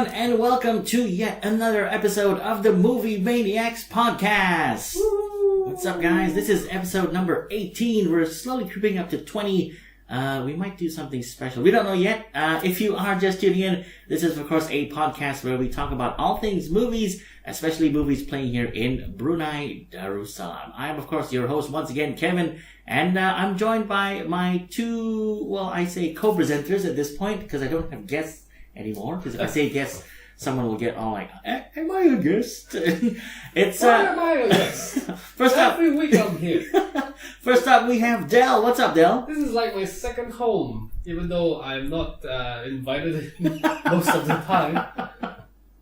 everyone, and welcome to yet another episode of the Movie Maniacs Podcast. Woo! What's up, guys? This is episode number 18. We're slowly creeping up to 20. We might do something special. We don't know yet. If you are just tuning in, this is, of course, a podcast where we talk about all things movies, especially movies playing here in Brunei Darussalam. I am, of course, your host once again, Kevin, and I'm joined by my two, I say co-presenters at this point, because I don't have guests anymore, because if I say guest, someone will get all like, am I a guest? Why am I a guest? First up, every week I'm here. First up, we have Del. What's up, Del? This is like my second home, even though I'm not invited in most of the time.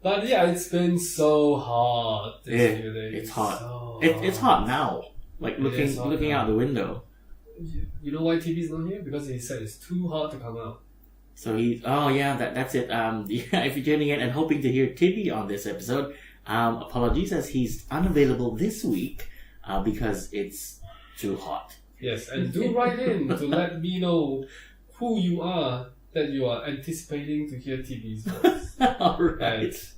But yeah, it's been so hot this few days. It's hot. So it's hot now. Like looking out the window. You know why TV's not here? Because he said it's too hot to come out. So that's it. If you're tuning in and hoping to hear Tibby on this episode, apologies as he's unavailable this week because it's too hot. Yes, and do write in to let me know who you are that you are anticipating to hear TV's voice. Alright.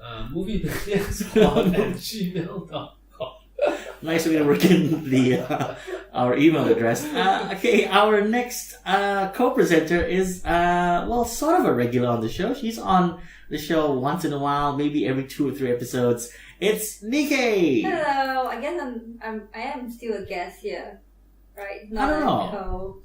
moviemaniacspod@gmail.com. Nice way to work in the our email address. Okay, our next co-presenter is sort of a regular on the show. She's on the show once in a while, maybe every 2 or 3 episodes. It's Neekay. Hello. I guess I am still a guest here, right? I don't know.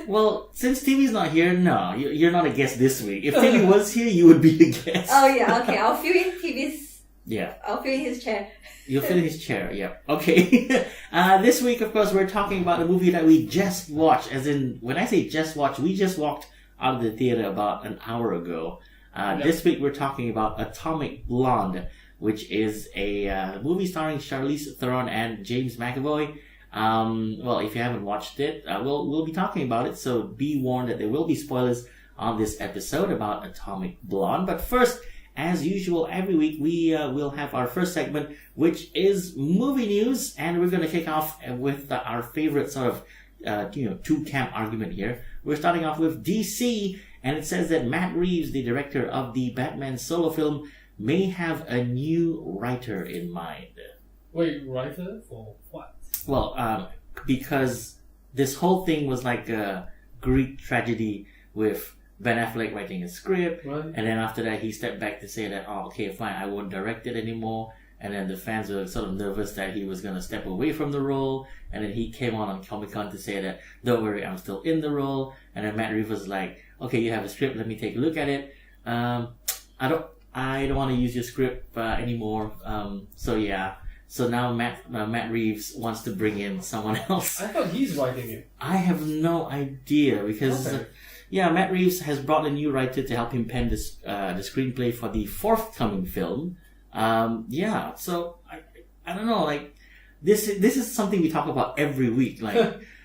Well, since TV's not here, no, you're not a guest this week. If TV was here, you would be a guest. Oh yeah, okay. I'll fill in TV's. Yeah. I'll fill in his chair. You'll fill in his chair, yep. Okay. This week, of course, we're talking about a movie that we just watched. As in, when I say just watched, we just walked out of the theater about an hour ago. This week, we're talking about Atomic Blonde, which is a movie starring Charlize Theron and James McAvoy. If you haven't watched it, we'll be talking about it, so be warned that there will be spoilers on this episode about Atomic Blonde. But first, as usual, every week we will have our first segment, which is movie news, and we're going to kick off with our favorite sort of two-camp argument here. We're starting off with DC, and it says that Matt Reeves, the director of the Batman solo film, may have a new writer in mind. Wait, writer for what? Well, because this whole thing was like a Greek tragedy with Ben Affleck writing a script, right. And then after that he stepped back to say that, okay, fine, I won't direct it anymore. And then the fans were sort of nervous that he was going to step away from the role. And then he came on Comic-Con to say that, don't worry, I'm still in the role. And then Matt Reeves was like, okay, you have a script, let me take a look at it. I don't want to use your script anymore. So now Matt Reeves wants to bring in someone else. I thought he's writing it. I have no idea because Matt Reeves has brought a new writer to help him pen the screenplay for the forthcoming film. So I don't know. Like this is something we talk about every week.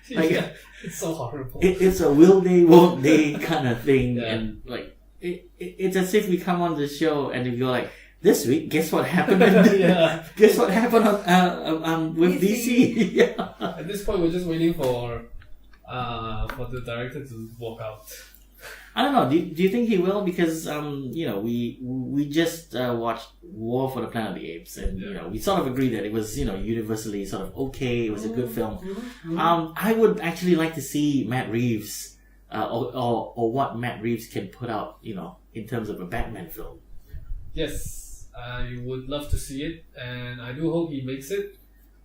It's so horrible. It's a will they, won't they kind of thing, yeah. And like it's as if we come on the show and we go like, this week, guess what happened? Guess what happened on with DC? Yeah. At this point, we're just waiting for the director to walk out. I don't know. Do you think he will? Because we just watched War for the Planet of the Apes, and we sort of agreed that it was universally sort of okay. It was a good film. Mm-hmm. I would actually like to see Matt Reeves or what Matt Reeves can put out in terms of a Batman film. Yes, I would love to see it, and I do hope he makes it.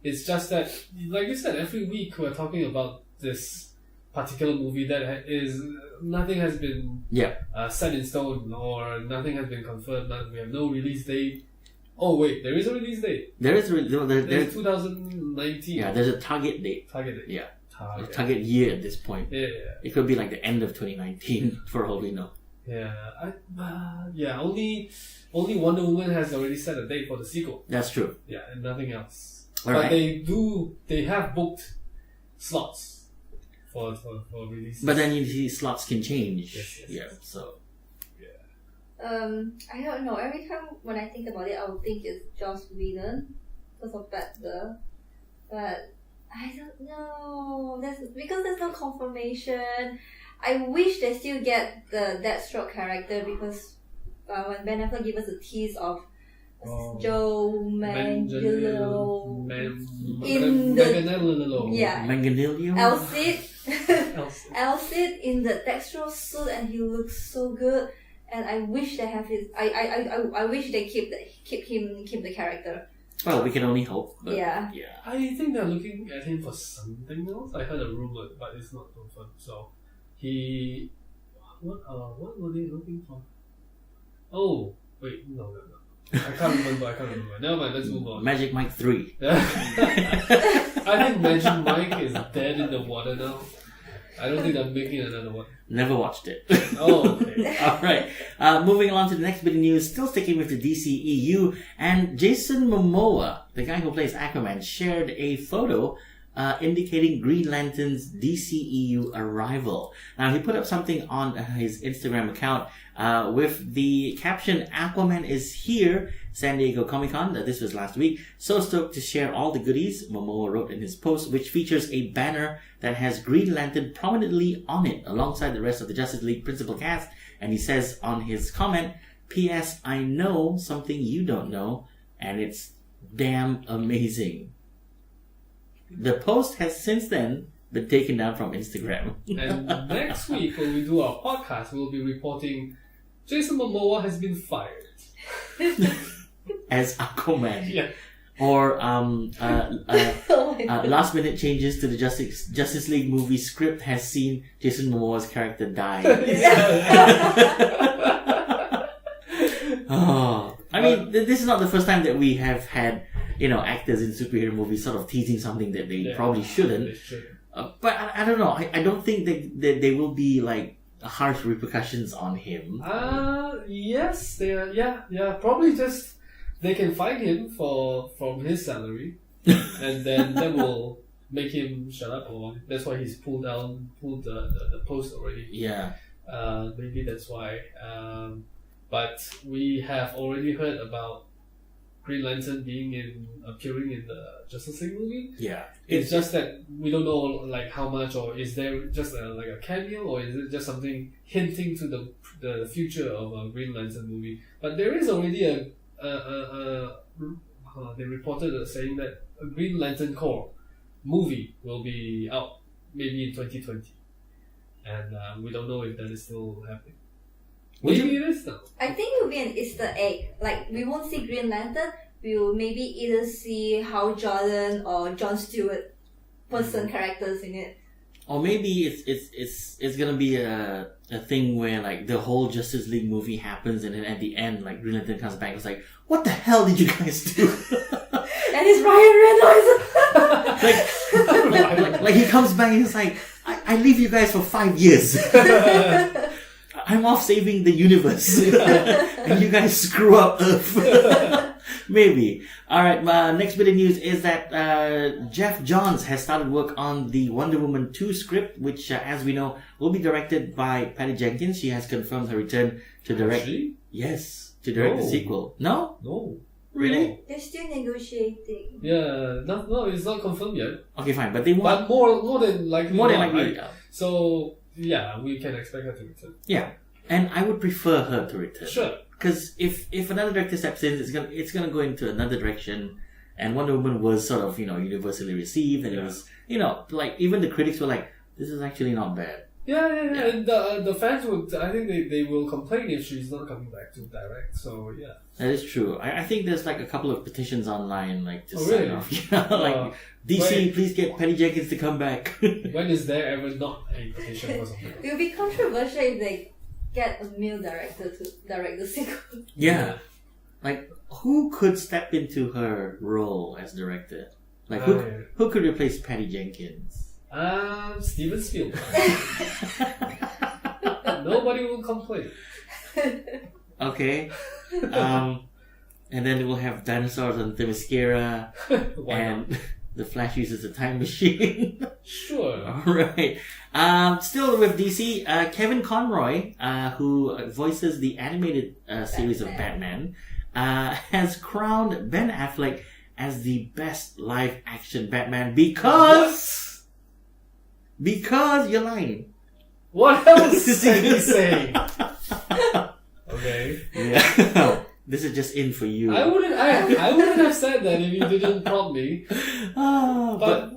It's just that, like you said, every week we're talking about this particular movie that nothing has been set in stone, or nothing has been confirmed. We have no release date. Oh wait, there is a release date. There's 2019. Yeah, there's a target date. Yeah. Target year at this point. Yeah. It could be like the end of 2019 for all we know. Yeah. Only Wonder Woman has already set a date for the sequel. That's true. Yeah, and nothing else. All but right. they have booked slots for release. But then slots can change. Yes. Yeah. So. I don't know. Every time when I think about it, I would think it's Joss Whedon because of Batgirl, but I don't know. That's because there's no confirmation. I wish they still get the Deathstroke character because when Ben Affleck gave us a tease of Joe Manganiello in the Manganiello? Alcid in the Deathstroke suit, and he looks so good. And I wish they have his. I wish they keep the character. Well, we can only hope. But yeah. I think they're looking at him for something else. I heard a rumor, but it's not confirmed. So what were they looking for? Oh wait, no. I can't remember. Never mind. Let's move on. Magic Mike 3. I think Magic Mike is dead in the water now. I don't think they're making another one. Never watched it. Oh, okay. Alright. Moving on to the next bit of news, still sticking with the DCEU, and Jason Momoa, the guy who plays Aquaman, shared a photo indicating Green Lantern's DCEU arrival. Now, he put up something on his Instagram account with the caption, "Aquaman is here, San Diego Comic-Con." This was last week. "So stoked to share all the goodies," Momoa wrote in his post, which features a banner that has Green Lantern prominently on it, alongside the rest of the Justice League principal cast. And he says on his comment, "P.S. I know something you don't know, and it's damn amazing." The post has since then been taken down from Instagram. And next week, when we do our podcast, we'll be reporting Jason Momoa has been fired. As Aquaman. Yeah. Or last minute changes to the Justice League movie script has seen Jason Momoa's character die. Oh, I mean, this is not the first time that we have had, actors in superhero movies sort of teasing something that they probably shouldn't. But I don't know. I don't think that there will be like harsh repercussions on him. Yes, they are. Yeah. Probably just they can fine him from his salary, and then that will make him shut up. Or that's why he's pulled the post already. Yeah. Maybe that's why. But we have already heard about Green Lantern appearing in the Justice League movie. Yeah. It's just that we don't know like how much, or is there just like a cameo, or is it just something hinting to the future of a Green Lantern movie? But there is already they reported saying that a Green Lantern Corps movie will be out maybe in 2020, and we don't know if that is still happening. Maybe it is now. I think it will be an Easter egg. Like, we won't see Green Lantern. We will maybe either see Hal Jordan or Jon Stewart characters in it. Or maybe it's gonna be a thing where like the whole Justice League movie happens, and then at the end like Green Lantern comes back and it's like, what the hell did you guys do? And it's Ryan Reynolds. like he comes back and he's like, I leave you guys for 5 years. I'm off saving the universe. And you guys screw up Earth. Maybe. Alright, next bit of news is that Geoff Johns has started work on the Wonder Woman 2 script, which, as we know, will be directed by Patty Jenkins. She has confirmed her return to direct. Actually? Yes, to direct the sequel. No? No. Really? No. They're still negotiating. Yeah, no, it's not confirmed yet. Okay, fine, but they want... But more than likely. More than not, likely, right? yeah. So, yeah, we can expect her to return. Yeah, and I would prefer her to return. Sure. Because if another director steps in, it's gonna go into another direction. And Wonder Woman was sort of, universally received, and it was, like even the critics were like, this is actually not bad. Yeah. And the fans would, I think they will complain if she's not coming back to direct. So yeah. That is true. I think there's like a couple of petitions online, like to Oh, sign really? off. Like DC, please get Patty Jenkins to come back. When is there ever not a petition for something? It would be controversial if they get a male director to direct the sequel. Yeah. Like, who could step into her role as director? Like, who could replace Patty Jenkins? Steven Spielberg. Nobody will complain. Okay. And then we'll have dinosaurs on Themyscira. And the Flash uses a time machine. Sure. Alright. Still with DC, Kevin Conroy, who voices the animated series of Batman, has crowned Ben Affleck as the best live action Batman because you're lying. What else did he say? Okay. Yeah. This is just in for you. I wouldn't have said that if you didn't prompt me. But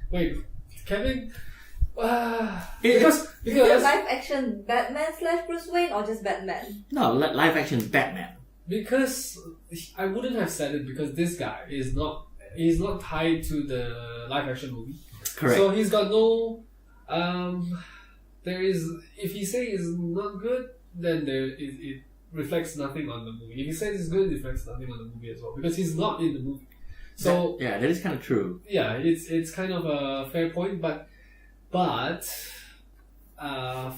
wait, Kevin. Because Is it live action Batman / Bruce Wayne or just Batman? No, live action Batman. Because I wouldn't have said it because this guy is not tied to the live action movie. Correct. So he's got no there is if he say it's not good, then it reflects nothing on the movie. If he says it's good, it reflects nothing on the movie as well because he's not in the movie. So that is kind of true. Yeah, it's kind of a fair point, but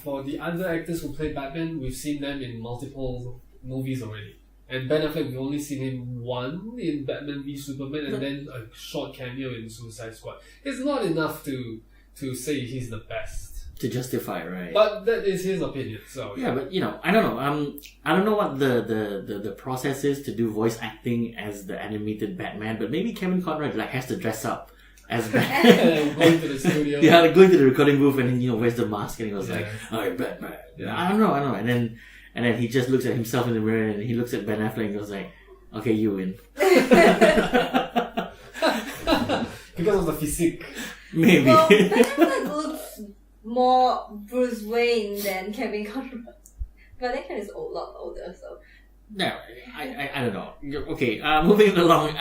for the other actors who play Batman, we've seen them in multiple movies already. And Ben Affleck, we've only seen him one in Batman v Superman, and then a short cameo in Suicide Squad. It's not enough to say he's the best. To justify, right? But that is his opinion. So yeah, but I don't know. I don't know what the process is to do voice acting as the animated Batman, but maybe Kevin Conroy has to dress up as Batman. Going to the studio. Yeah, going to the recording booth and then wears the mask and he was Yeah. like, "Alright, Batman." Yeah. I don't know. And then he just looks at himself in the mirror and he looks at Ben Affleck and goes like, "Okay, you win." Because of the physique. Maybe. Well, Ben Affleck looks more Bruce Wayne than Kevin Conroy. But that kind is a lot older, so. No, I don't know. Okay, moving along.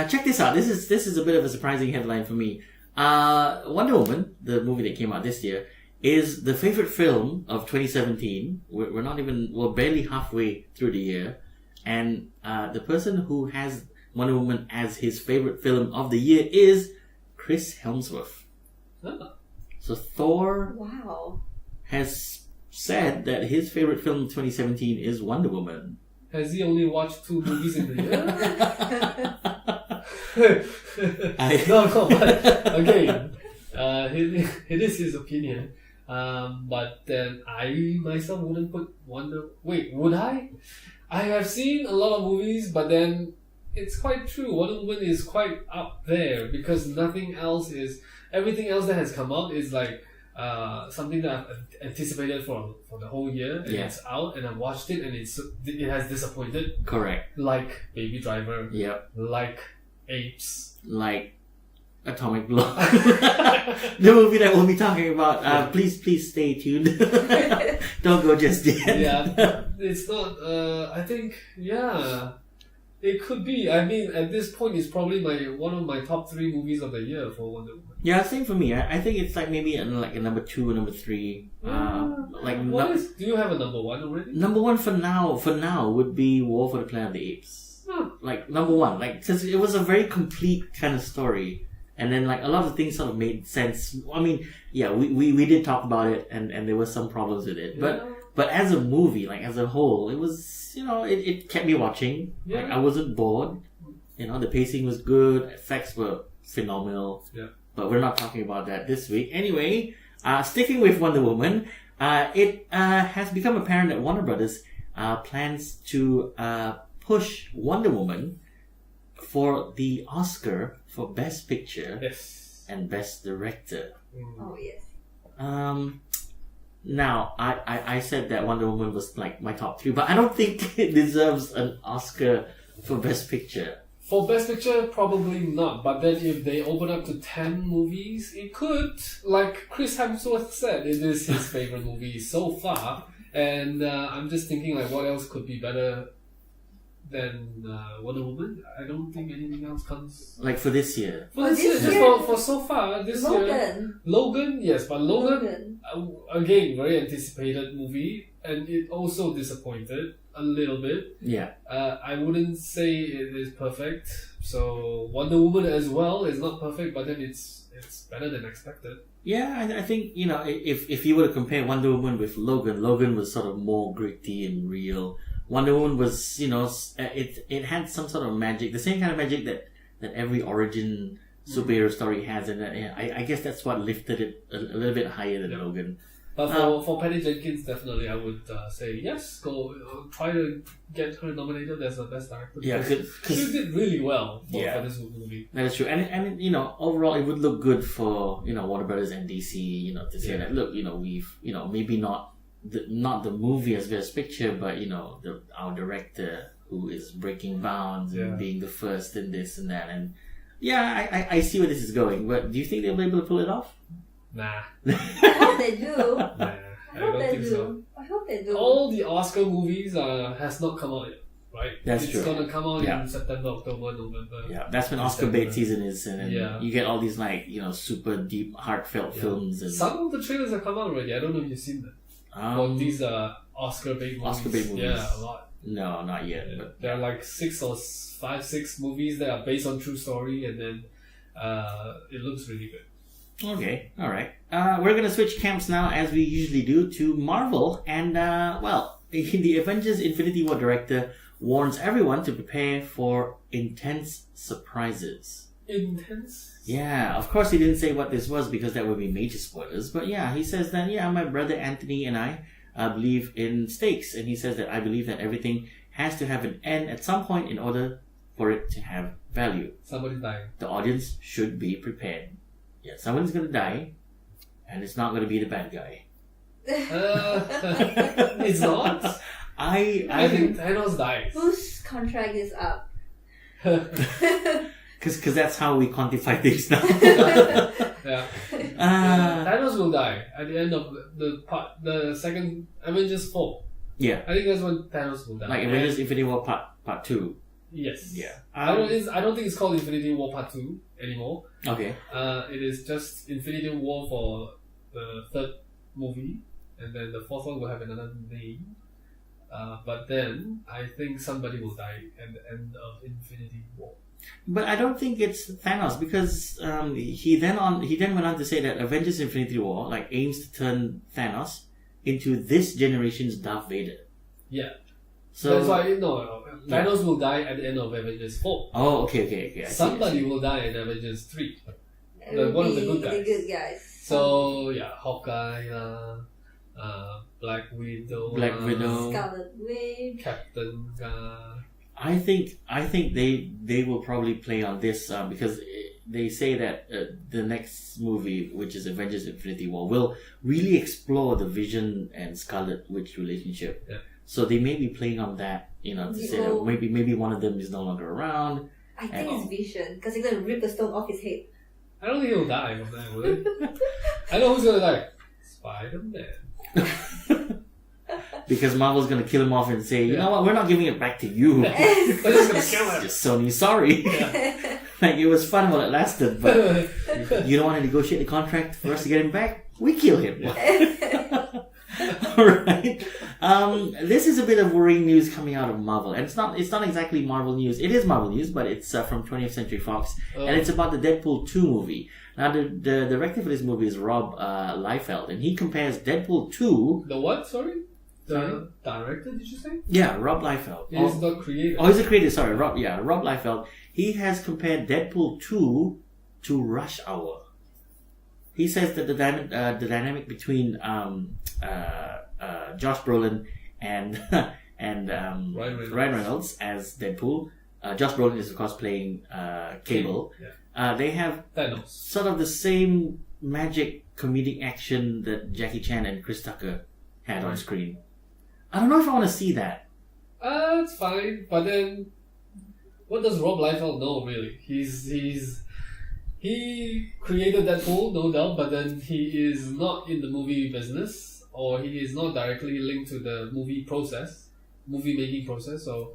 Check this out. This is a bit of a surprising headline for me. Wonder Woman, the movie that came out this year, is the favorite film of 2017. We're barely halfway through the year, and the person who has Wonder Woman as his favorite film of the year is Chris Hemsworth. Oh. So Thor Wow. has said that his favorite film of 2017 is Wonder Woman. Has he only watched 2 movies in the year? No, but again, it is his opinion. But then I myself wouldn't put Wait, would I? I have seen a lot of movies, but then it's quite true. Wonder Woman is quite up there because everything else that has come out is like something that I've anticipated for the whole year, and it's out, and I've watched it, and it has disappointed. Correct. Like Baby Driver. Yep. Like Apes. Like Atomic Blonde. The movie that we'll be talking about. Please stay tuned. Don't go just yet. Yeah, it's not. I think it could be. I mean, at this point, it's probably one of my top 3 movies of the year for Wonder Woman. Yeah, same for me. I think it's like maybe like a number 2 or number 3. Do you have a number 1 already? Number 1 for now would be War for the Planet of the Apes. Huh. Like number 1, like since it was a very complete kind of story. And then like a lot of things sort of made sense. I mean, yeah, we did talk about it and there were some problems with it. But as a movie, like as a whole, it was, it kept me watching. Yeah. Like I wasn't bored. The pacing was good, effects were phenomenal. Yeah. But we're not talking about that this week. Anyway, sticking with Wonder Woman, it has become apparent that Warner Brothers plans to push Wonder Woman for the Oscar for Best Picture and Best Director. Oh, yes. Now, I said that Wonder Woman was like my top 3, but I don't think it deserves an Oscar for Best Picture. For Best Picture, probably not. But then if they open up to 10 movies, it could. Like Chris Hemsworth said, it is his favorite movie so far. And I'm just thinking like what else could be better than Wonder Woman. I don't think anything else comes. Like for this year. For this year, for so far, this year. Logan, yes, but Logan. Again, very anticipated movie, and it also disappointed a little bit. Yeah. I wouldn't say it is perfect. So Wonder Woman as well is not perfect, but then it's better than expected. Yeah, I think, if you were to compare Wonder Woman with Logan was sort of more gritty and real. Wonder Woman was, it had some sort of magic, the same kind of magic that every origin superhero story has, and I guess that's what lifted it a little bit higher than Logan. But for Patty Jenkins, definitely, I would say yes. Go try to get her nominated as the best director. Yeah, because she did really well for this movie. That is true, and overall, it would look good for Warner Brothers and DC, to say that look, we've maybe not the movie as best picture, but our director who is breaking bounds and being the first in this and that, and I see where this is going. But do you think they'll be able to pull it off? Nah. I hope they do. Nah, I don't think so. I hope they do. All the Oscar movies has not come out yet, right? That's true. It's gonna come out in September, October, November. Yeah, that's when Oscar bait season is, and Yeah. you get all these super deep, heartfelt films. And some of the trailers have come out already. I don't know if you've seen them. For these Oscar bait movies. Yeah, a lot. No, not yet. Yeah. But there are like 6 movies that are based on true story, and then it looks really good. Okay, all right. We're gonna switch camps now, as we usually do, to Marvel, and the Avengers: Infinity War director warns everyone to prepare for intense surprises. Intense? Yeah, of course he didn't say what this was because that would be major spoilers. But yeah, he says that my brother Anthony and I believe in stakes, and he says that I believe that everything has to have an end at some point in order for it to have value. Somebody's dying. The audience should be prepared. Yeah, someone's gonna die, and it's not gonna be the bad guy. It's not. I think Thanos dies. Whose contract is up? Because that's how we quantify things now. Yeah. Thanos will die at the end of the second Avengers 4. Yeah. I think that's when Thanos will die. Like Avengers Infinity War Part 2. Yes. Yeah. I don't think it's called Infinity War Part 2 anymore. Okay. It is just Infinity War for the third movie, and then the fourth one will have another name. But then I think somebody will die at the end of Infinity War. But I don't think it's Thanos, because he then went on to say that Avengers Infinity War aims to turn Thanos into this generation's Darth Vader. Yeah. So that's why Thanos will die at the end of Avengers 4. Oh, okay. Somebody will die in Avengers 3. One of the good guys. The good guys. So yeah, Hawkeye, Black Widow, Scarlet Witch, Captain. I think they will probably play on this because they say that the next movie, which is Avengers Infinity War, will really explore the Vision and Scarlet Witch relationship. Yeah. So they may be playing on that, to say that maybe one of them is no longer around. I think it's Vision, because he's gonna rip the stone off his head. I don't think he'll die from that, will he? I know who's gonna die. Spider-Man. Because Marvel's gonna kill him off and say, you know what, we're not giving it back to you. We're just gonna kill him. Sony, sorry. Yeah. It was fun while it lasted, but you don't want to negotiate the contract for us to get him back? We kill him. Alright. This is a bit of worrying news coming out of Marvel. And it's not exactly Marvel news. It is Marvel news, but it's from 20th Century Fox. And it's about the Deadpool 2 movie. Now, the director for this movie is Rob Liefeld, and he compares Deadpool 2... The what, sorry? The director, did you say? Yeah, Rob Liefeld. He's the creator. Oh, he's the creator, sorry. Rob Liefeld. He has compared Deadpool 2 to Rush Hour. He says that the dynamic between Josh Brolin and Ryan Reynolds as Deadpool. Josh Brolin is of course playing Cable. Yeah. They have Thanos. Sort of the same magic comedic action that Jackie Chan and Chris Tucker had on screen. I don't know if I want to see that. It's fine, but then what does Rob Liefeld know really? He created Deadpool, no doubt, but then he is not in the movie business, or he is not directly linked to the movie making process. So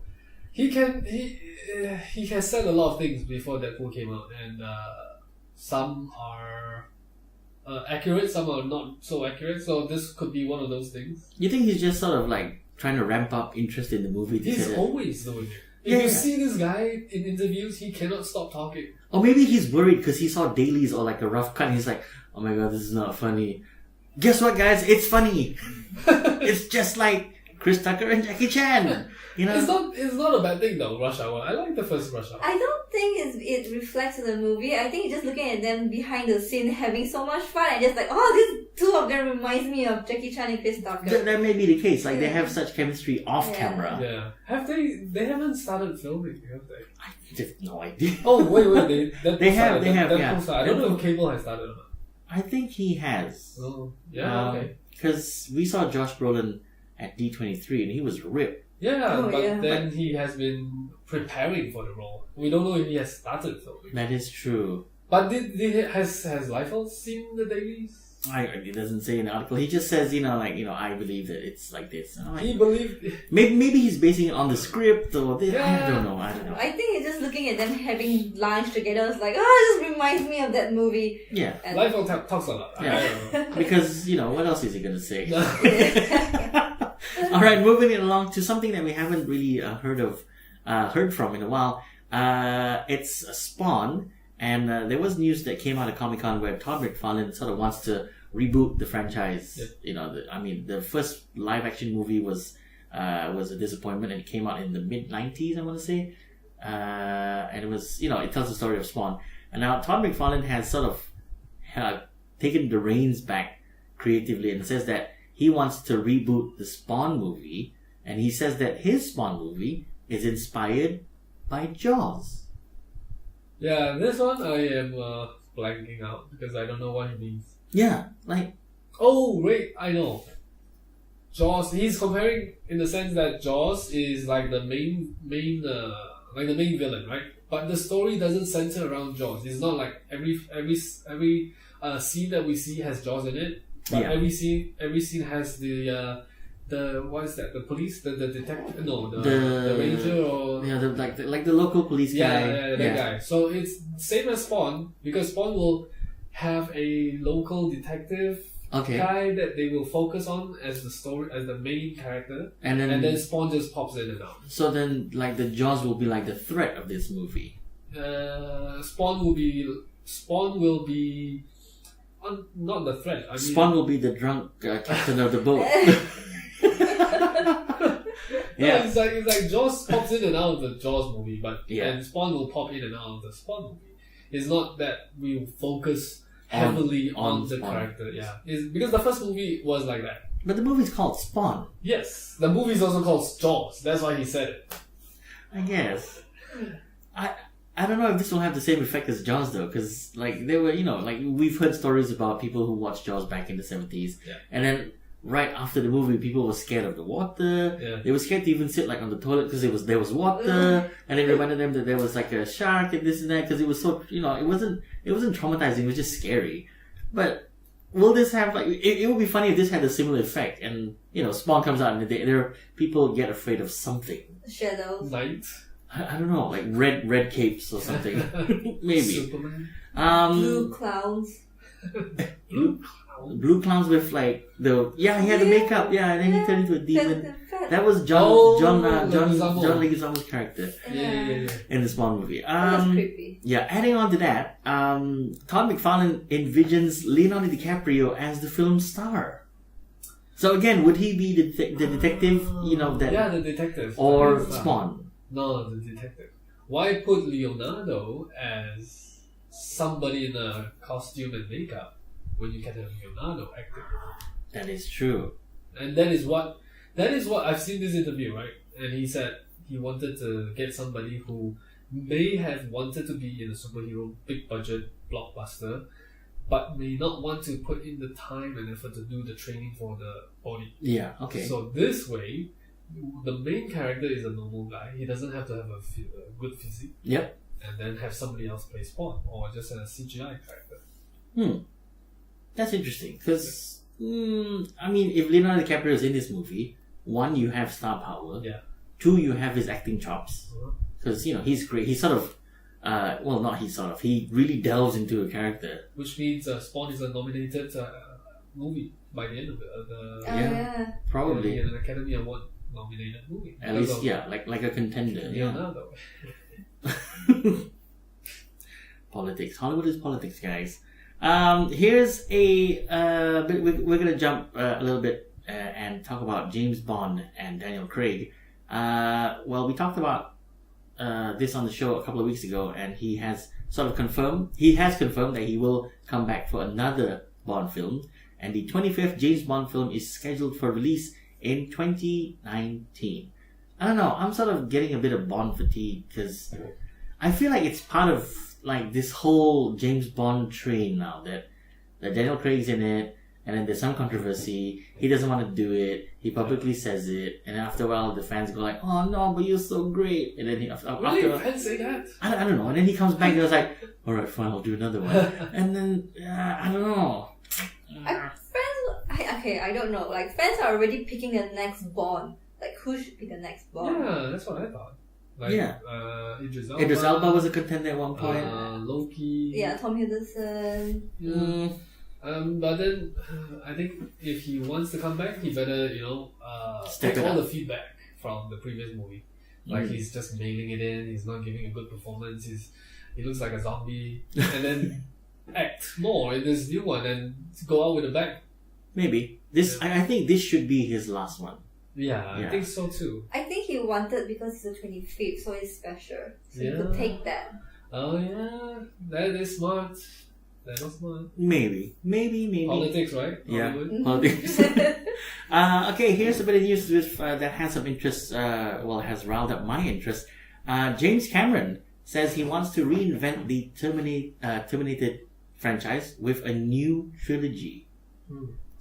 he has said a lot of things before Deadpool came out, and some are accurate, some are not so accurate. So this could be one of those things. You think he's just sort of trying to ramp up interest in the movie? He's always doing it. If you see this guy in interviews, he cannot stop talking. Or maybe he's worried because he saw dailies or a rough cut and he's like, oh my god, this is not funny. Guess what, guys? It's funny. It's just like Chris Tucker and Jackie Chan. You know, It's not a bad thing though. Rush Hour. I like the first Rush Hour. I don't think it reflects in the movie. I think just looking at them behind the scene having so much fun, and just like, these two of them reminds me of Jackie Chan and Chris Tucker. that may be the case. Like they have such chemistry off camera. Yeah. Have they? They haven't started filming, have they? I have no idea. Oh wait. They have. Yeah. I don't know if Cable has started or not. I think he has. Oh, yeah. Okay. Because we saw Josh Brolin at D23 and he was ripped. Yeah, then he has been preparing for the role. We don't know if he has started filming. That is true. But has Liefeld seen the dailies? It doesn't say in the article. He just says, I believe that it's like this. He believed. Maybe he's basing it on the script or this. Yeah. I don't know. I think it's just looking at them having lunch together. It's like, it just reminds me of that movie. Yeah. Liefeld talks a lot. Yeah. Because, what else is he going to say? All right, moving it along to something that we haven't really heard from in a while. It's Spawn. And there was news that came out of Comic-Con where Todd McFarlane sort of wants to reboot the franchise. Yep. The first live-action movie was a disappointment, and it came out in the mid-90s, I want to say. And it was, it tells the story of Spawn. And now Todd McFarlane has sort of taken the reins back creatively and says that he wants to reboot the Spawn movie. And he says that his Spawn movie is inspired by Jaws. Yeah, this one I am blanking out because I don't know what he means. Yeah, like... Oh, wait, I know. Jaws, he's comparing in the sense that Jaws is like the main villain, right? But the story doesn't center around Jaws. It's not like every scene that we see has Jaws in it. But every scene has the what is that? The police, the detective? No, the ranger or the local police guy. Yeah, that guy. So it's same as Spawn because Spawn will have a local detective guy that they will focus on as the main character, and then Spawn just pops in and out. So then, the Jaws will be like the threat of this movie. Spawn will be. Not the threat. Spawn will be the drunk captain of the boat. Yeah, it's like Jaws pops in and out of the Jaws movie, and Spawn will pop in and out of the Spawn movie. It's not that we will focus heavily on the Spawn character. Yeah, it's because the first movie was like that. But the movie's called Spawn. Yes, the movie's also called Jaws. That's why he said it. I guess. I don't know if this will have the same effect as Jaws though, because they were, we've heard stories about people who watched Jaws back in the 70s, and then right after the movie, people were scared of the water. Yeah. They were scared to even sit on the toilet because there was water, and it reminded them that there was a shark and this and that because it was so it wasn't traumatizing. It was just scary. But will this have it would be funny if this had a similar effect and Spawn comes out and there people get afraid of something. Shadows. Light. I don't know, red capes or something. Maybe. Superman. Blue clowns. Blue clowns with he had the makeup, and then he turned into a demon. That was John Leguizamo's character in the Spawn movie. That's creepy. Yeah, adding on to that, Todd McFarlane envisions Leonardo DiCaprio as the film's star. So again, would he be the detective? The detective. Or Spawn? No, the detective. Why put Leonardo as somebody in a costume and makeup when you can have Leonardo acting? That is true. And that is what I've seen this interview, right? And he said he wanted to get somebody who may have wanted to be in a superhero big budget blockbuster, but may not want to put in the time and effort to do the training for the body. Yeah, okay. So this way, the main character is a normal guy. He doesn't have to have a good physique. Yep. And then have somebody else play Spawn or just a CGI character. That's interesting because if Leonardo DiCaprio is in this movie, one, you have star power. Yeah. Two, you have his acting chops because he's great. He sort of, he really delves into a character. Which means Spawn is a nominated movie by the end of the probably an Academy Award nominated movie. At least, like a contender. Leonardo. Politics. Hollywood is politics, guys. Here's we're gonna jump a little bit and and talk about James Bond and Daniel Craig. Well, we talked about this on the show a couple of weeks ago, and he has confirmed that he will come back for another Bond film, and the 25th James Bond film is scheduled for release in 2019. I don't know, I'm sort of getting a bit of Bond fatigue because I feel like it's part of like this whole James Bond train now that Daniel Craig's in it, and then there's some controversy. He doesn't want to do it. He publicly says it, and after a while, the fans go like, "Oh no, but you're so great!" And then Really, fans say that? I don't know. And then he comes back and was like, "All right, fine, I'll do another one." And then I don't know. I don't know. Like fans are already picking the next Bond. Like who should be the next Bond? Yeah, that's what I thought. Like, yeah. Idris Elba was a contender at one point. Loki. Yeah, Tom Hiddleston. Yeah. But then I think if he wants to come back, he better take all the feedback from the previous movie. Like he's just mailing it in. He's not giving a good performance. He looks like a zombie. And then act more in this new one and go out with a bang. Maybe this. Yeah. I think this should be his last one. Yeah, I think so too. I think he wanted because it's the 25th, so it's special. So you could take that. Oh yeah, that is smart. That was smart. Maybe. Politics, right? Yeah, politics. Okay, here's a bit of news that has some interest. Has riled up my interest. James Cameron says he wants to reinvent the Terminated franchise with a new trilogy.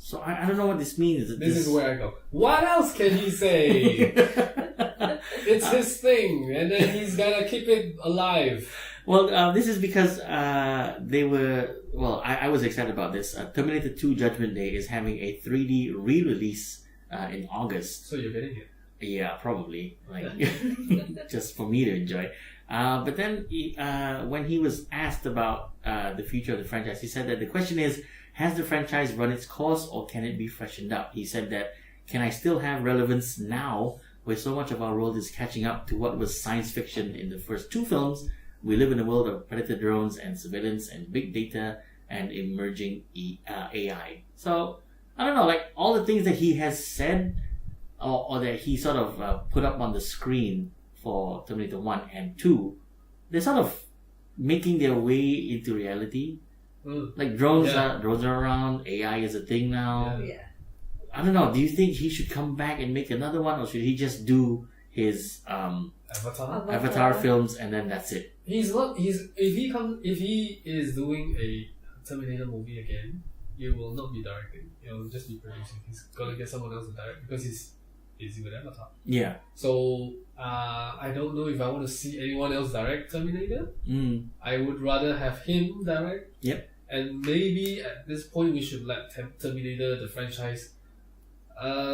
So I don't know what this means. This is where I go. What else can he say? It's his thing, and then he's gotta keep it alive. Well, this is because they were... Well, I was excited about this. Terminator 2 Judgment Day is having a 3D re-release in August. So you're getting it? Yeah, probably. Like, just for me to enjoy. But then when he was asked about the future of the franchise, he said that the question is, has the franchise run its course or can it be freshened up? He said that, can I still have relevance now where so much of our world is catching up to what was science fiction in the first two films? We live in a world of predator drones and surveillance and big data and emerging AI. So, I don't know, like all the things that he has said or that he sort of put up on the screen for Terminator 1 and 2, they're sort of making their way into reality. Like drones are around, AI is a thing now. Yeah. I don't know, do you think he should come back and make another one, or should he just do his Avatar films and then that's it? If he is doing a Terminator movie again, he will not be directing. He'll just be producing. He's gonna get someone else to direct because he's busy with Avatar. Yeah. So I don't know if I want to see anyone else direct Terminator. I would rather have him direct. Yep. And maybe at this point we should let Terminator, the franchise,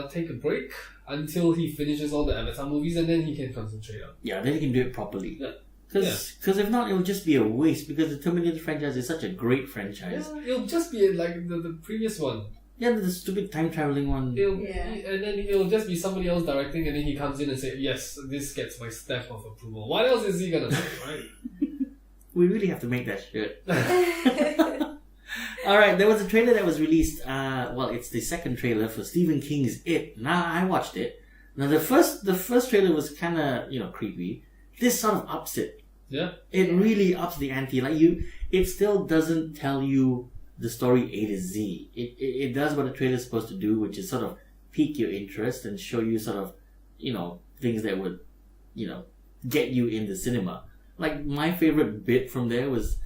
take a break until he finishes all the Avatar movies, and then he can concentrate on. Yeah, then he can do it properly. Yeah. Because if not, it will just be a waste. Because the Terminator franchise is such a great franchise. Yeah, it'll just be like the previous one. Yeah, the stupid time traveling one. And then it'll just be somebody else directing, and then he comes in and say, "Yes, this gets my stamp of approval." What else is he gonna say, right? We really have to make that shirt. Alright, there was a trailer that was released. It's the second trailer for Stephen King's It. Now, I watched it. Now, the first trailer was kind of, creepy. This sort of ups it. Yeah. It really ups the ante. It still doesn't tell you the story A to Z. It does what a trailer is supposed to do, which is sort of pique your interest and show you sort of, things that would, get you in the cinema. Like, my favorite bit from there was,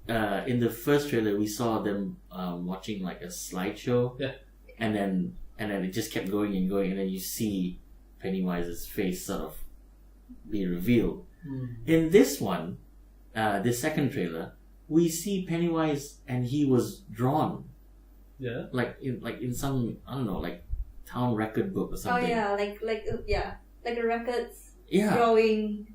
in the first trailer, we saw them watching like a slideshow. Yeah. And then it just kept going and going, and then you see Pennywise's face sort of be revealed. In this one, this second trailer, we see Pennywise and he was drawn. Yeah. Like in some, I don't know, like town record book or something. Oh yeah, like a records. Yeah. Drawing.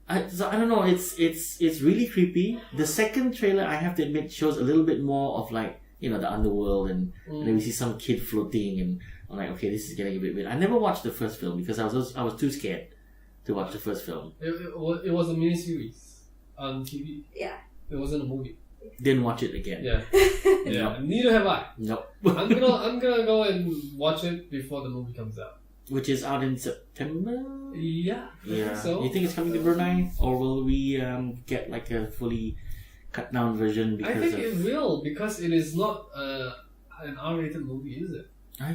I don't know. It's really creepy. The second trailer, I have to admit, shows a little bit more of like the underworld, and then we see some kid floating, and I'm like, okay, this is getting a bit weird. I never watched the first film because I was too scared to watch the first film. It was a miniseries on TV. Yeah. It wasn't a movie. Didn't watch it again. Yeah. Yeah. Neither have I. Nope. I'm gonna go and watch it before the movie comes out. Which is out in September? Yeah. I think so. You think it's coming to Brunei? Or will we get like a fully cut down version? I think it will, because it is not an R-rated movie, is it? I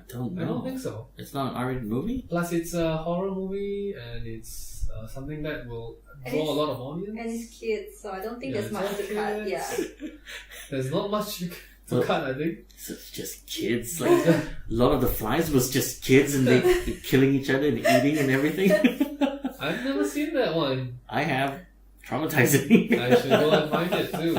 don't know. I don't think so. It's not an R-rated movie? Plus, it's a horror movie, and it's something that will draw a lot of audience. And it's kids, so I don't think there's it's much all to cut. Yeah. There's not much to cut, I think. So it's just kids. Like a lot of the flies was just kids, and they're killing each other and eating and everything. I've never seen that one. I have. Traumatizing. I should go and find it too.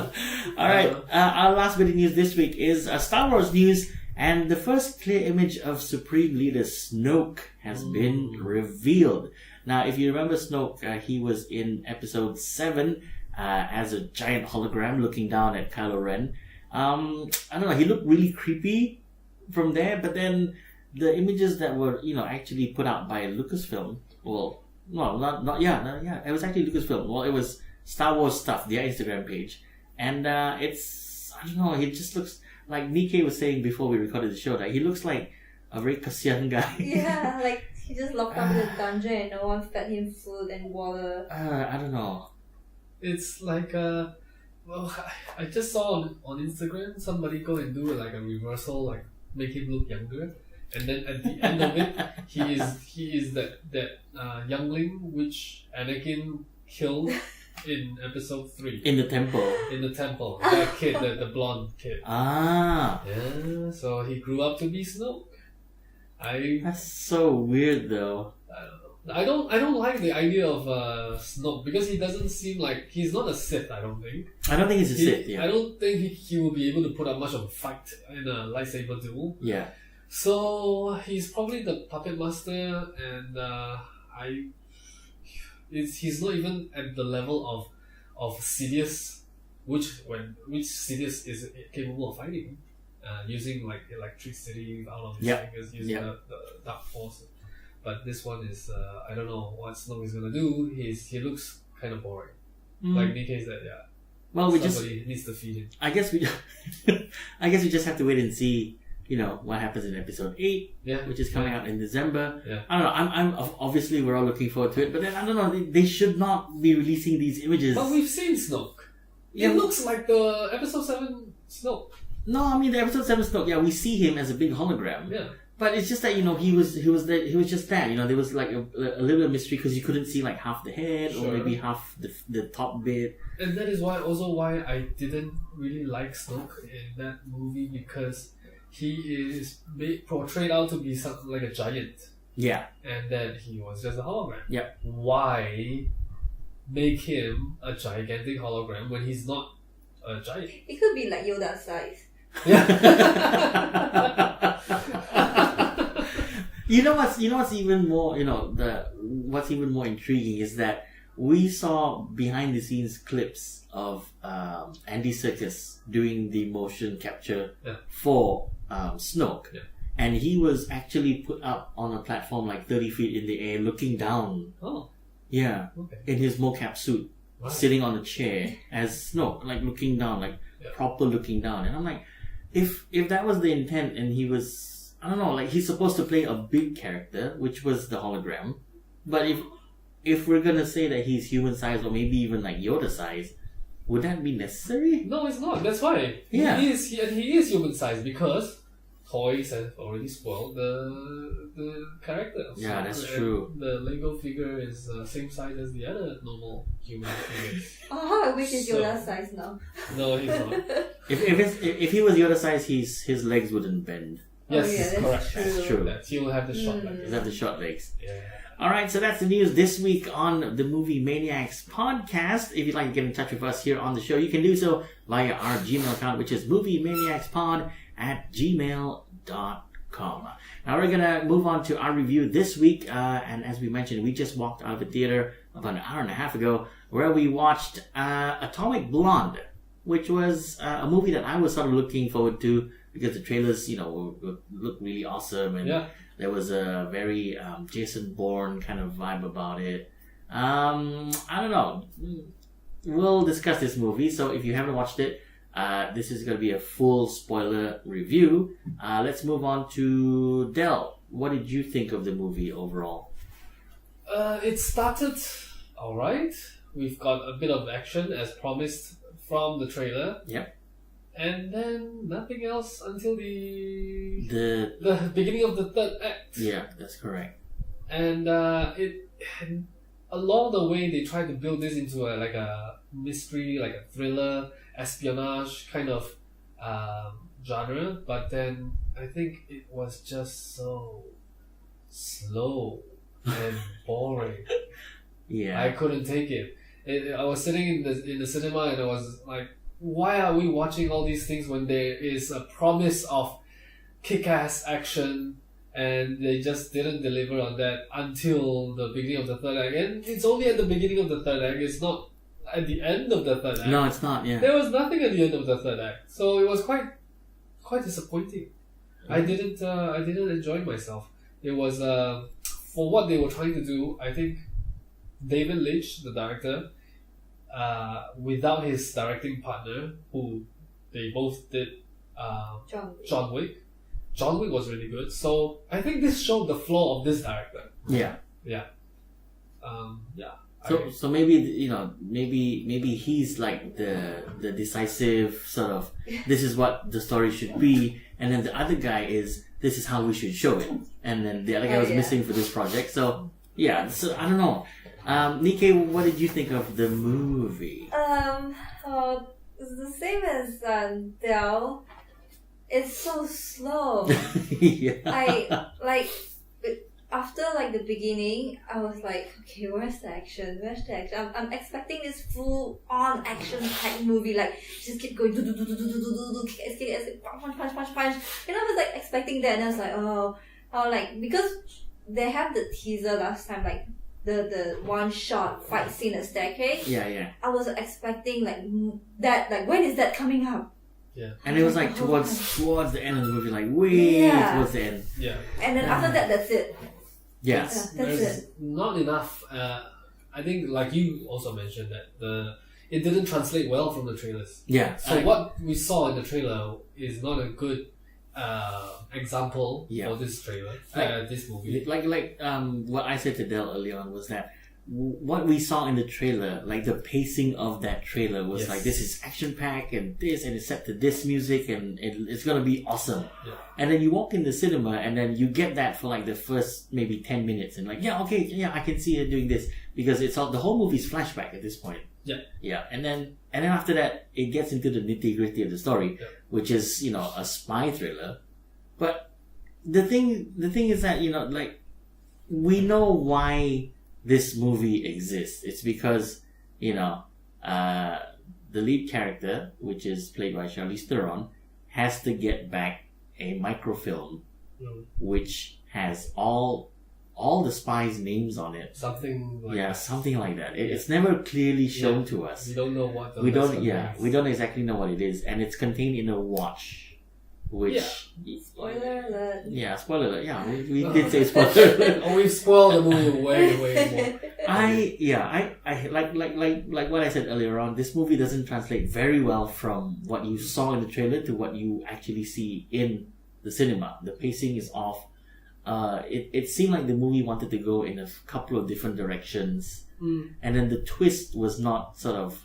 Alright, our last bit of news this week is Star Wars news, and the first clear image of Supreme Leader Snoke has been revealed. Now, if you remember Snoke, he was in episode 7 as a giant hologram looking down at Kylo Ren. I don't know, he looked really creepy from there, but then the images that were, actually put out by Lucasfilm, it was actually Lucasfilm. Well, it was Star Wars stuff, their Instagram page. And it's, I don't know, he just looks, like Neekay was saying before we recorded the show, that he looks like a very kasihan guy. Yeah, like he just locked up in the dungeon and no one fed him food and water. I don't know. It's like I just saw on Instagram somebody go and do like a reversal, like make him look younger. And then at the end of it, he is that youngling which Anakin killed in episode 3. In the temple. In the temple, that kid, the blonde kid. Ah. Yeah, so he grew up to be Snoke. That's so weird, though. I don't like the idea of Snoke, because he doesn't seem like he's not a Sith. I don't think. I don't think he's a Sith. Yeah. I don't think he will be able to put up much of a fight in a lightsaber duel. Yeah. So he's probably the puppet master, and he's not even at the level of Sidious, which Sidious is capable of fighting, using like electricity out of his fingers, using the dark force. But this one is I don't know what Snoke is gonna do. He looks kind of boring. Like Neekay said, yeah. Well, somebody needs to feed him. I guess we just have to wait and see. What happens in episode 8, which is coming out in December. Yeah. I don't know. I'm obviously we're all looking forward to it, but then I don't know. They should not be releasing these images. But we've seen Snoke. It looks like the episode 7 Snoke. No, I mean the episode 7 Snoke. Yeah, we see him as a big hologram. Yeah. But it's just that he was just that. There was like a little bit of mystery because you couldn't see like half the head or maybe half the top bit. And that is why I didn't really like Snoke in that movie, because he is portrayed out to be something like a giant. Yeah. And then he was just a hologram. Yeah. Why make him a gigantic hologram when he's not a giant? It could be like Yoda size. Yeah. what's even more what's even more intriguing is that we saw behind the scenes clips of Andy Serkis doing the motion capture for Snoke, and he was actually put up on a platform like 30 feet in the air, looking down. Oh, yeah, okay. In his mocap suit, sitting on a chair as Snoke, like looking down, like proper looking down. And I'm like, if that was the intent, and he was, I don't know, like he's supposed to play a big character, which was the hologram, but if we're gonna say that he's human size or maybe even like Yoda size, would that be necessary? No, it's not. That's why. Yeah. He is human size, because toys have already spoiled the character. Yeah, that's true. The Lego figure is same size as the other normal human figures. Oh, I wish he's Yoda size now. No, he's not. If he was Yoda size, his legs wouldn't bend. Yes, correct. That's true. He will have the short legs. He'll have the short legs. Yeah. Alright, so that's the news this week on the Movie Maniacs Podcast. If you'd like to get in touch with us here on the show, you can do so via our Gmail account, which is moviemaniacspod@gmail.com. Now we're going to move on to our review this week, and as we mentioned, we just walked out of the theater about an hour and a half ago, where we watched Atomic Blonde, which was a movie that I was sort of looking forward to, because the trailers, look really awesome, and there was a very Jason Bourne kind of vibe about it. I don't know. we'll discuss this movie. So if you haven't watched it, this is going to be a full spoiler review. Let's move on to Del. What did you think of the movie overall? It started alright. We've got a bit of action as promised from the trailer. Yep. And then nothing else until the The beginning of the third act. Yeah, that's correct. And along the way they tried to build this into a mystery, like a thriller, espionage kind of genre, but then I think it was just so slow and boring. Yeah. I couldn't take it. I was sitting in the cinema and I was like, why are we watching all these things when there is a promise of kick-ass action, and they just didn't deliver on that until the beginning of the third act. And it's only at the beginning of the third act, it's not at the end of the third act. No, it's not, yeah. There was nothing at the end of the third act. So it was quite disappointing. I didn't enjoy myself. It was for what they were trying to do, I think David Lynch, the director, without his directing partner, who they both did John Wick. John Wick was really good. So I think this showed the flaw of this director. Yeah. Yeah. So maybe he's like the decisive sort of, this is what the story should be, and then the other guy is, this is how we should show it, and then the other guy was missing for this project. So yeah, so I don't know. Neekay, what did you think of the movie? It's the same as Del. It's so slow. Yeah. After the beginning, I was like, okay, where's the action? I'm expecting this full on action type movie, like just keep going, kick, punch. And I was like expecting that, and I was like, because they have the teaser last time, like the one shot fight scene at staircase. Yeah. I was expecting that, when is that coming up? Yeah. And it was like towards the end of the movie, like way towards the end. Yeah. And then after that, that's it. Yeah. That's There's it. not enough. I think, like you also mentioned, that it didn't translate well from the trailers. Yeah. So what we saw in the trailer is not a good example for this trailer, this movie. Like what I said to Del earlier on was that what we saw in the trailer, like the pacing of that trailer was like, this is action packed and it's set to this music and it's gonna be awesome. Yeah. And then you walk in the cinema and then you get that for like the first maybe 10 minutes and like, I can see her doing this, because it's all, the whole movie's flashback at this point. Yeah. And then after that it gets into the nitty gritty of the story, which is, a spy thriller. But the thing is that, we know why this movie exists. It's because, the lead character, which is played by Charlize Theron, has to get back a microfilm which has all the spies' names on it. Something like that. It's never clearly shown to us. We don't know what we don't exactly know what it is, and it's contained in a watch. Which spoiler alert. Yeah, spoiler alert. Yeah, we did say spoiler alert. We've spoiled the movie way more. I like what I said earlier on. This movie doesn't translate very well from what you saw in the trailer to what you actually see in the cinema. The pacing is off. It seemed like the movie wanted to go in a couple of different directions, and then the twist was not sort of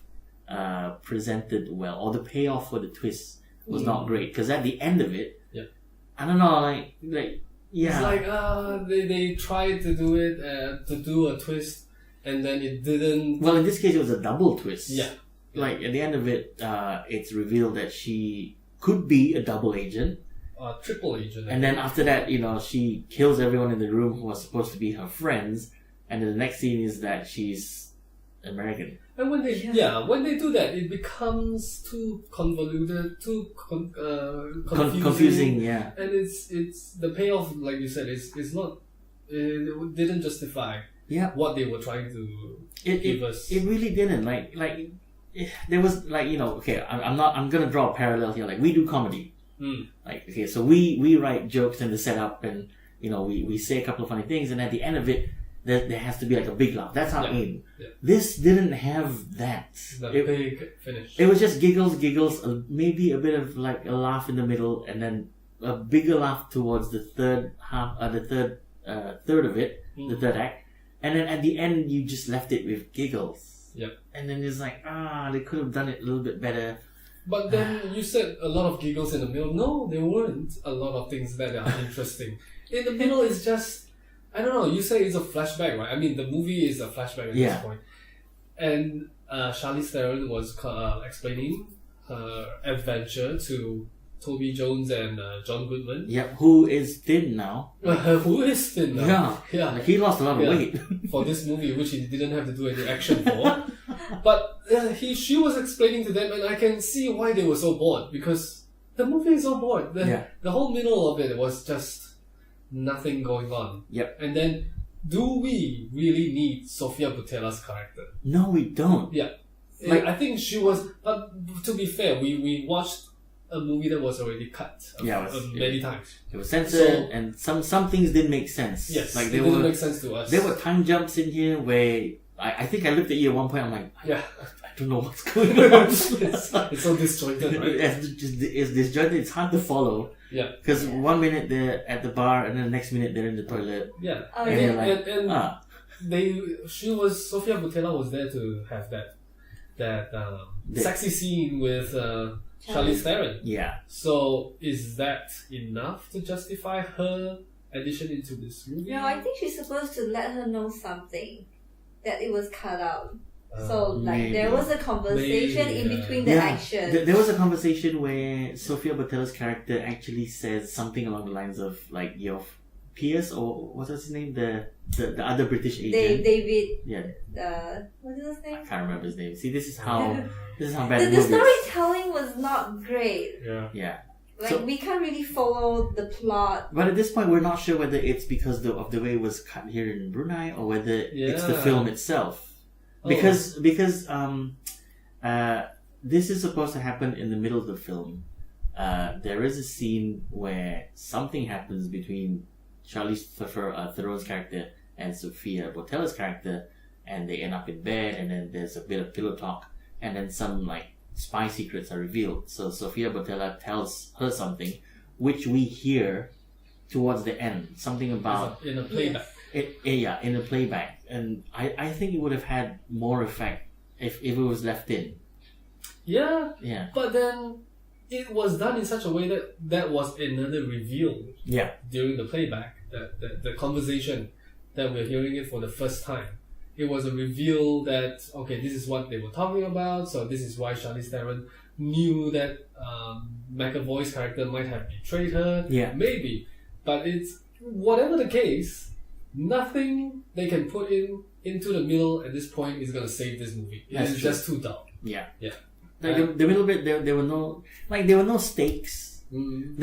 presented well, or the payoff for the twist was not great, because at the end of it, I don't know, it's like they tried to do it to do a twist, and then it didn't. Well, in this case, it was a double twist. Yeah. Like at the end of it, it's revealed that she could be a double agent, triple agent. And then after that, she kills everyone in the room who was supposed to be her friends, and then the next scene is that she's American. And when they do that, it becomes too convoluted, too confusing. Yeah. And it's the payoff, like you said, it's not. It didn't justify. Yeah. What they were trying to give us. It really didn't. There was okay. I'm gonna draw a parallel here. Like, we do comedy. So we write jokes in the setup, and we say a couple of funny things, and at the end of it, there has to be like a big laugh. That's our aim. Yeah. This didn't have that. The big finish. It was just giggles, maybe a bit of like a laugh in the middle, and then a bigger laugh towards the third third of it, the third act, and then at the end you just left it with giggles. Yep. And then it's like, they could have done it a little bit better. But then you said a lot of giggles in the middle. No, there weren't a lot of things that are interesting. In the middle is just, I don't know, you say it's a flashback, right? I mean, the movie is a flashback at this point. And Charlize Theron was explaining her adventure to Toby Jones and John Goodman. Yep, who is thin now. Who is thin now? Yeah. Like, he lost a lot of weight. For this movie, which he didn't have to do any action for. But she was explaining to them, and I can see why they were so bored, because the movie is so bored. The whole middle of it was just nothing going on. Yep. And then, do we really need Sofia Boutella's character? No, we don't. Yeah. Like, I think she was, but to be fair, we watched a movie that was already cut many times. It was censored, and some things didn't make sense. Yes, like it didn't make sense to us. There were time jumps in here where I think I looked at you at one point. I'm like, I don't know what's going on. It's so disjointed, right? It's disjointed. It's hard to follow. Yeah. Because 1 minute they're at the bar, and then the next minute they're in the toilet. Yeah. Sofia Boutella was there to have that sexy scene with Charlize Theron. Yeah. So is that enough to justify her addition into this movie? No, I think she's supposed to let her know something, that it was cut out. So like there was a conversation in between the action. There was a conversation where Sofia Boutella's character actually says something along the lines of like your Pierce, or what's his name, the other British agent. David. Yeah. What's his name? I can't remember his name. See, this is how bad the storytelling was not great. Yeah. Like, we can't really follow the plot. But at this point, we're not sure whether it's because of the way it was cut here in Brunei, or whether it's the film itself. Because this is supposed to happen in the middle of the film. There is a scene where something happens between Charlize Theron's character and Sofia Boutella's character, and they end up in bed, and then there's a bit of pillow talk, and then some like spy secrets are revealed. So Sofia Boutella tells her something, which we hear towards the end. Something about in a playback. In a playback, and I think it would have had more effect if it was left in. Yeah. Yeah. But then it was done in such a way that was another reveal. Yeah. During the playback, the conversation that we're hearing it for the first time. It was a reveal that, okay, this is what they were talking about, so this is why Charlize Theron knew that McAvoy's character might have betrayed her. Yeah. Maybe. But it's, whatever the case, nothing they can put into the middle at this point is going to save this movie. It's just too dull. Yeah. Yeah. Like the middle bit, there were no stakes. Mm-hmm.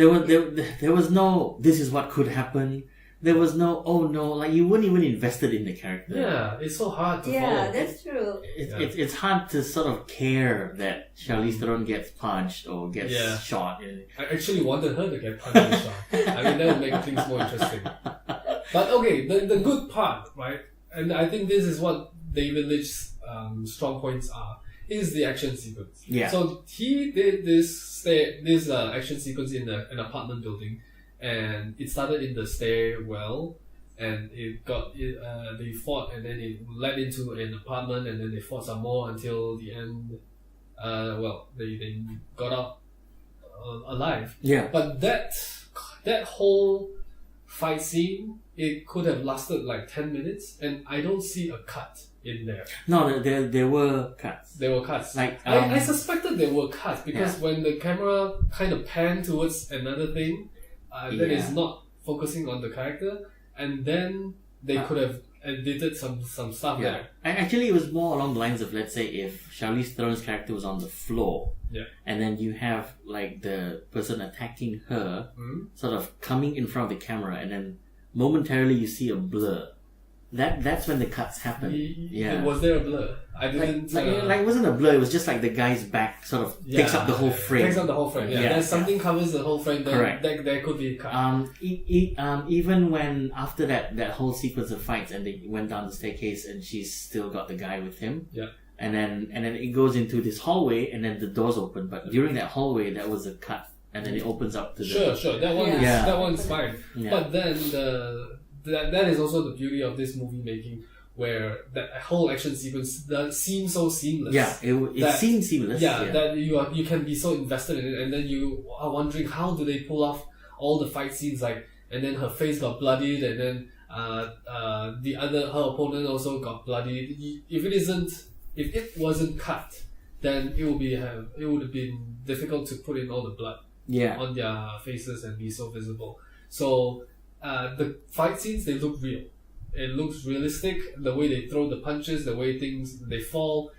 There was no, this is what could happen. There was no, oh no, like you wouldn't even invested in the character. Yeah, it's so hard to follow. Yeah, that's true. It's hard to sort of care that Charlize Theron gets punched or gets shot. I actually wanted her to get punched and shot. I mean, that would make things more interesting. But okay, the good part, right? And I think this is what David Leitch's strong points are, is the action sequence. Yeah. So he did this action sequence in an apartment building, and it started in the stairwell, and they fought, and then it led into an apartment, and then they fought some more until the end. They got out alive. Yeah. But that whole fight scene, it could have lasted like 10 minutes, and I don't see a cut in there. No, there were cuts. There were cuts. Like I suspected there were cuts because when the camera kind of panned towards another thing that is not focusing on the character, and then they could have edited some stuff there. Actually, it was more along the lines of, let's say, if Charlize Theron's character was on the floor, and then you have like the person attacking her, sort of coming in front of the camera, and then momentarily you see a blur. that's when the cuts happen. Yeah. Was there a blur? I didn't. Like it wasn't a blur. It was just like the guy's back sort of takes up the whole frame. Takes up the whole frame. Yeah. There's something covers the whole frame. Then Correct. There could be a cut. Even when after that whole sequence of fights and they went down the staircase and she's still got the guy with him. Yeah. And then it goes into this hallway and then the doors open. But during that hallway, that was a cut, and then it opens up to the Sure. That one that one's fine. Yeah. But then that is also the beauty of this movie making, where that whole action sequence seems so seamless. Yeah, it seems seamless. Yeah, that you can be so invested in it, and then you are wondering how do they pull off all the fight scenes, like, and then her face got bloodied, and then her opponent also got bloodied. If it wasn't cut, then it would have been difficult to put in all the blood on their faces and be so visible. So the fight scenes, they look real. It looks realistic. The way they throw the punches, the way they fall,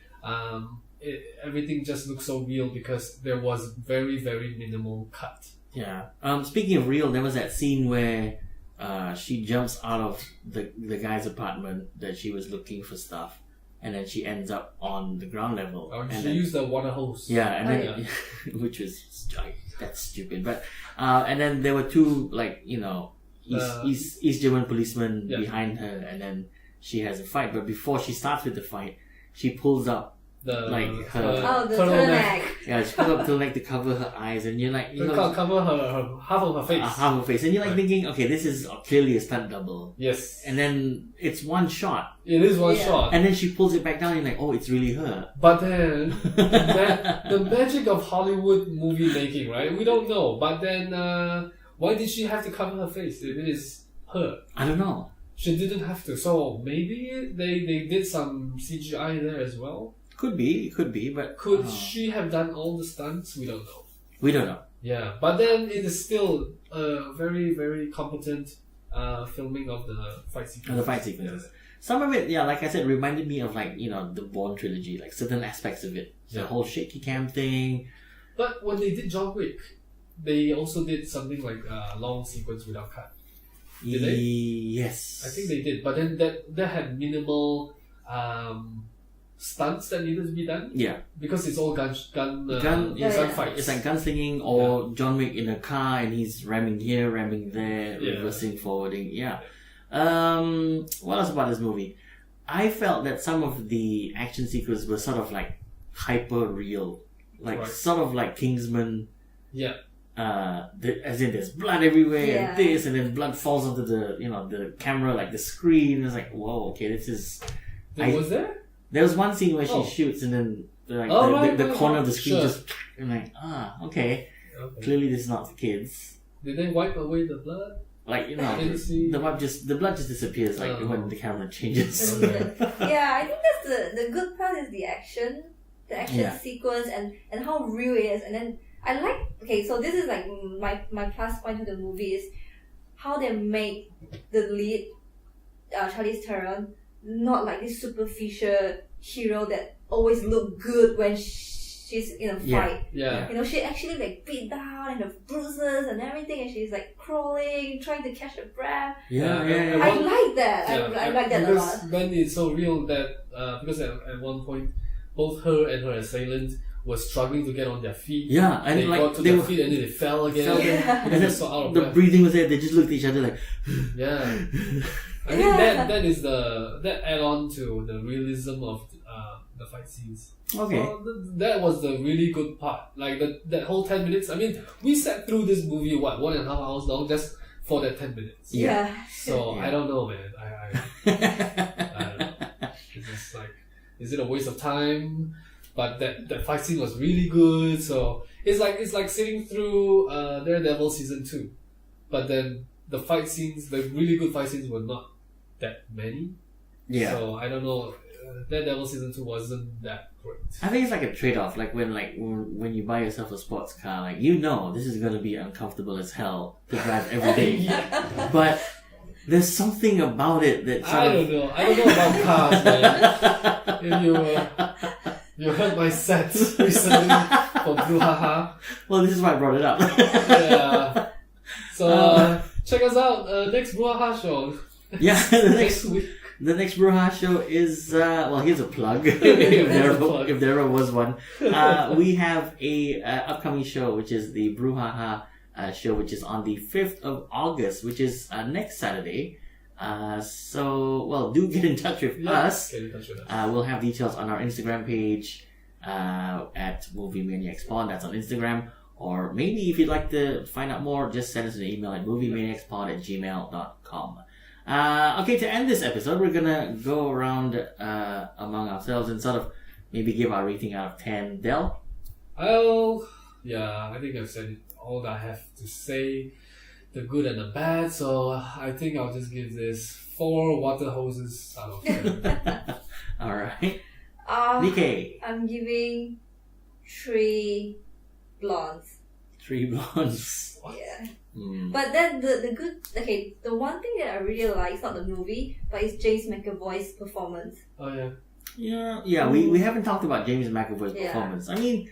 everything just looks so real because there was very, very minimal cut. Yeah. Speaking of real, there was that scene where she jumps out of the guy's apartment that she was looking for stuff, and then she ends up on the ground level. And she used the water hose. Yeah, and then which was that's stupid. But and then there were two East German policemen behind her, and then she has a fight. But before she starts with the fight, she pulls up the turtleneck. Yeah, she pulls up the turtleneck to cover her eyes, and you're like, cover her half of her face. Half of her face, and you're like thinking, okay, this is clearly a stunt double. Yes. And then it's one shot. It is one shot. And then she pulls it back down, and you're like, oh, it's really her. But then the magic of Hollywood movie making, right? We don't know. But then why did she have to cover her face if it is her? I don't know. She didn't have to. So maybe they did some CGI there as well. Could be, but could she have done all the stunts? We don't know. Yeah, but then it is still a very, very competent filming of the fight sequences. Yeah. Some of it, like I said, reminded me of the Bourne trilogy, like certain aspects of it. The whole shaky cam thing. But when they did John Wick, they also did something like a long sequence without cut. Did they? Yes. I think they did, but then that had minimal stunts that needed to be done. Yeah. Because it's all gun fights. It's like gunslinging or John Wick in a car and he's ramming here, ramming there, reversing, forwarding. Yeah. What else about this movie? I felt that some of the action sequences were sort of like hyper real. Sort of like Kingsman. Yeah. As in there's blood everywhere and this, and then blood falls onto the camera, like the screen. It's like, whoa, okay, this is. Was there? There was one scene where she shoots and then the corner of the screen just. I'm like, okay. Clearly this is not for kids. Did they wipe away the blood? The blood just disappears when the camera changes. Yeah, I think that's the good part is the action sequence and how real it is, and then. I like, so this is like my plus point to the movie is how they make the lead, Charlize Theron, not like this superficial hero that always look good when she's in a fight. Yeah. She actually like beat down and have bruises and everything, and she's like crawling, trying to catch her breath. Yeah. I like that. I like that a lot. When it's so real that, because at one point, both her and her assailant were struggling to get on their feet. Yeah, and they got to their feet and then they fell again. And then so out of the breath. breathing was there. They just looked at each other like. Yeah, I think that is that add on to the realism of the fight scenes. Okay, so that was the really good part. Like that whole 10 minutes. I mean, we sat through this movie 1.5 hours long just for that 10 minutes. Yeah. So I don't know, man. I don't know. It's just like, is it a waste of time? But that fight scene was really good, so it's like sitting through Daredevil season 2, but then the really good fight scenes were not that many. Yeah. So I don't know. Daredevil season 2 wasn't that great. I think it's like a trade-off. Like when you buy yourself a sports car, like this is gonna be uncomfortable as hell to drive every day. But there's something about it that I don't know about cars, man. You heard my set recently for BruHaha. Well, this is why I brought it up. Yeah. So check us out next BruHaha show. Yeah, next week. The next BruHaha show is here's a plug. If there ever was one. We have a upcoming show, which is the BruHaha show, which is on the 5th of August, which is next Saturday. Do get in touch with us. Get in touch with us. We'll have details on our Instagram page at Movie Maniacs Pod. That's on Instagram. Or maybe if you'd like to find out more, just send us an email at moviemaniacspod@gmail.com. Okay, to end this episode, we're gonna go around among ourselves and sort of maybe give our rating out of 10. Del? Well, yeah, I think I've said all that I have to say, the good and the bad, so I think I'll just give this 4 water hoses out of 10. Alright. Neekay? I'm giving 3 blondes. 3 blondes. Yeah. Mm. But then the one thing that I really like is not the movie, but it's James McAvoy's performance. Oh, yeah. Yeah, we haven't talked about James McAvoy's performance. I mean,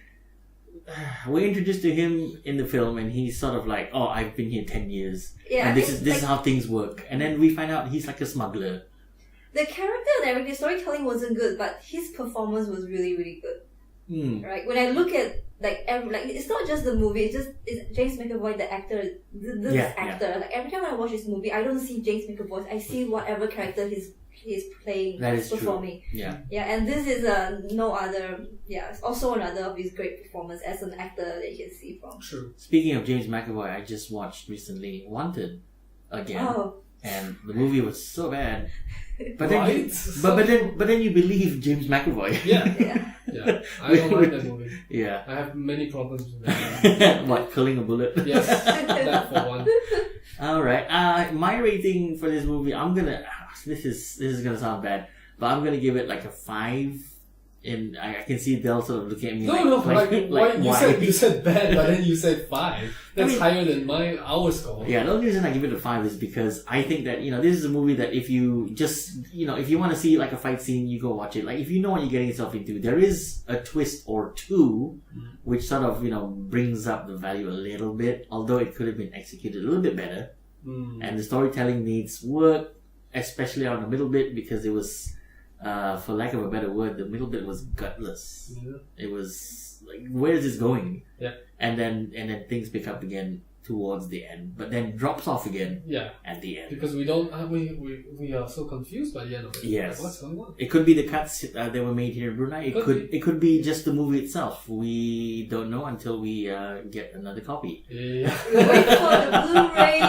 we're introduced to him in the film and he's sort of like, oh, I've been here 10 years. Yeah, and this is how things work. And then we find out he's like a smuggler. The character and everything, the storytelling wasn't good, but his performance was really, really good. Right? When I look at it's not just the movie, it's James McAvoy, the actor, actor. Like every time I watch this movie, I don't see James McAvoy. I see whatever character he's playing, performing. True. Yeah. Yeah, and this is it's also another of his great performance as an actor that you can see from. True. Speaking of James McAvoy, I just watched recently Wanted again. Oh. And the movie was so bad. But Right? then you believe James McAvoy. Yeah. Yeah. I don't like that movie. Yeah. I have many problems with that. What, culling a bullet? Yes, that for one. Alright. My rating for this movie, this is gonna sound bad, but I'm gonna give it like a 5. And I can see Del sort of looking at me why? You said bad, but then you said 5. That's higher than our score. Yeah, the only reason I give it a 5 is because I think that, this is a movie that if you just, if you want to see like a fight scene, you go watch it. Like if you know what you're getting yourself into, there is a twist or two, which sort of, brings up the value a little bit, although it could have been executed a little bit better. And the storytelling needs work, especially on the middle bit, because it was, for lack of a better word, the middle bit was gutless. Yeah. It was like, where is this going? Yeah. And then things pick up again towards the end, but then drops off again. Yeah. At the end. Because we are so confused by the end of it. Yes. Like, what's going on? It could be the cuts that were made here in Brunei. It could be just the movie itself. We don't know until we get another copy. Yeah. We'll wait for the Blu-ray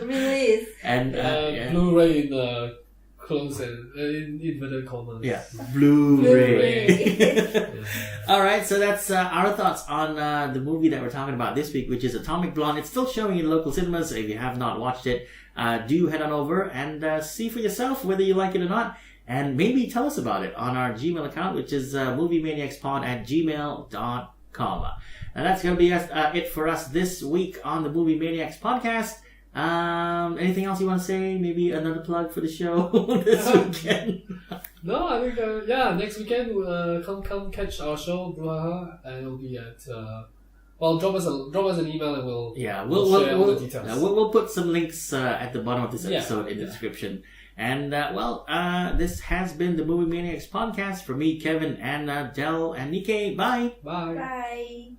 release. And Blu-ray in close and in inverted commas. Yeah, Blu-ray. Yeah. Alright, so that's our thoughts on the movie that we're talking about this week, which is Atomic Blonde. It's still showing in local cinemas, so if you have not watched it, do head on over and see for yourself whether you like it or not, and maybe tell us about it on our Gmail account, which is moviemaniacspod@gmail.com. And that's going to be it for us this week on the Movie Maniacs Podcast. Anything else you want to say? Maybe another plug for the show this weekend? No, I think next weekend come catch our show BruHaha, and it'll be at drop us an email and we'll share all the details. We'll put some links at the bottom of this episode in the description. And this has been the Movie Maniacs Podcast for me, Kevin, and Del and Neekay. Bye. Bye. Bye.